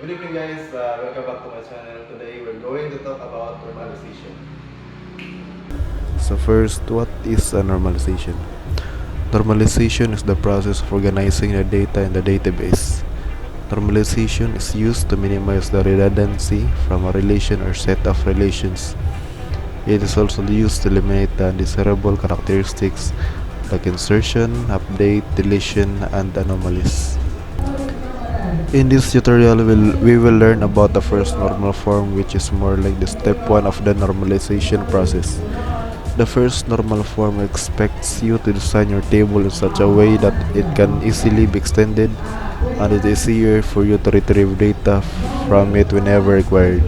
Good evening guys, welcome back to my channel. Today we're going to talk about normalization. So first, what is a normalization? Normalization is the process of organizing the data in the database. Normalization is used to minimize the redundancy from a relation or set of relations. It is also used to eliminate the undesirable characteristics like insertion, update, deletion, and anomalies. In this tutorial, we will learn about the first normal form, which is more like the step 1 of the normalization process. The first normal form expects you to design your table in such a way that it can easily be extended and it is easier for you to retrieve data from it whenever required.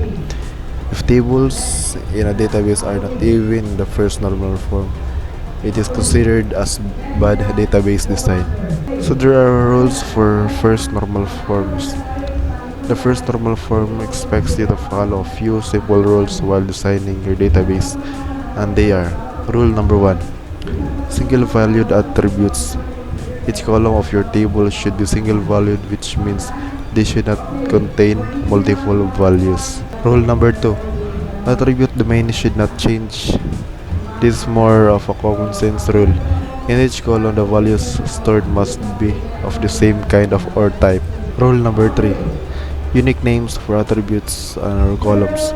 If tables in a database are not even in the first normal form, it is considered as bad database design. So there are rules for first normal forms. The first normal form expects you to follow a few simple rules while designing your database, and they are: Rule number 1: single valued attributes. Each column of your table should be single valued, which means they should not contain multiple values. Rule number 2: attribute domain should not change. This is more of a common sense rule. In each column, the values stored must be of the same kind of or type. Rule number 3: unique names for attributes or columns.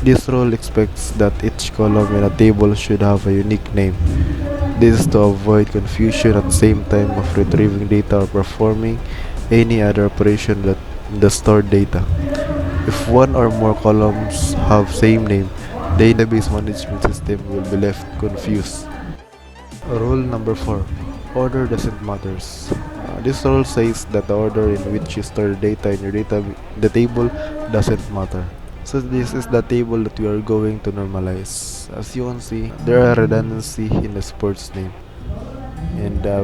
This rule expects that each column in a table should have a unique name. This is to avoid confusion at the same time of retrieving data or performing any other operation that the stored data. If one or more columns have same name, the database management system will be left confused. Rule number 4: order doesn't matter. This rule says that the order in which you store data in your the table doesn't matter. So this is the table that we are going to normalize. As you can see, there are redundancy in the sports name and the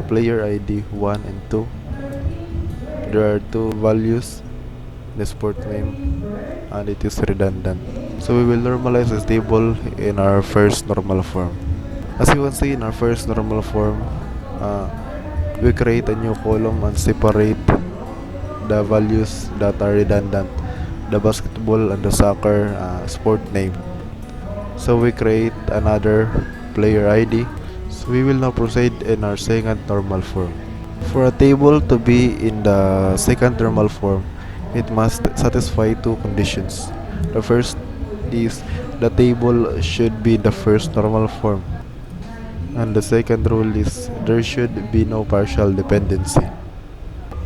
player ID 1 and 2. There are two values in the sport name and it is redundant. So we will normalize this table in our first normal form. As you can see in our first normal form, we create a new column and separate the values that are redundant, the basketball and the soccer sport name. So we create another player ID. So we will now proceed in our second normal form. For a table to be in the second normal form, it must satisfy two conditions. The first is the table should be in the first normal form. And the second rule is there should be no partial dependency.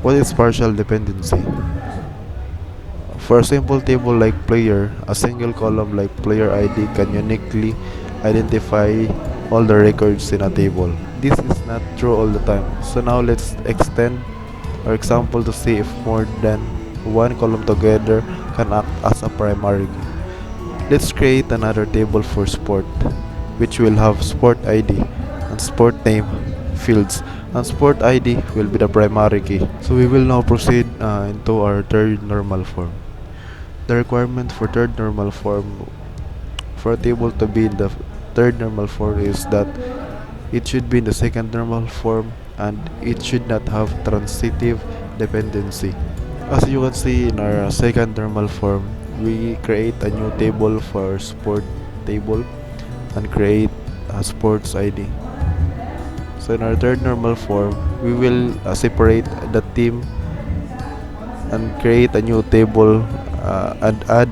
What is partial dependency? For a simple table like player, a single column like player ID can uniquely identify all the records in a table. This is not true all the time. So now let's extend our example to see if more than one column together can act as a primary key. Let's create another table for sport, which will have sport ID and sport name fields, and sport ID will be the primary key. So we will now proceed into our third normal form. The requirement for third normal form, for a table to be in the third normal form, is that it should be in the second normal form and it should not have transitive dependency. As you can see in our second normal form, we create a new table for sport table and create a sports ID. So in our third normal form, we will separate the team and create a new table and add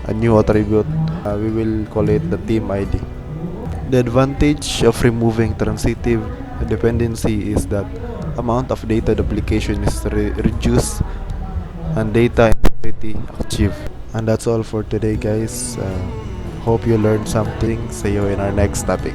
a new attribute. We will call it the team ID. The advantage of removing transitive dependency is that amount of data duplication is reduced and data integrity achieved. And that's all for today, guys. Hope you learned something. See you in our next topic.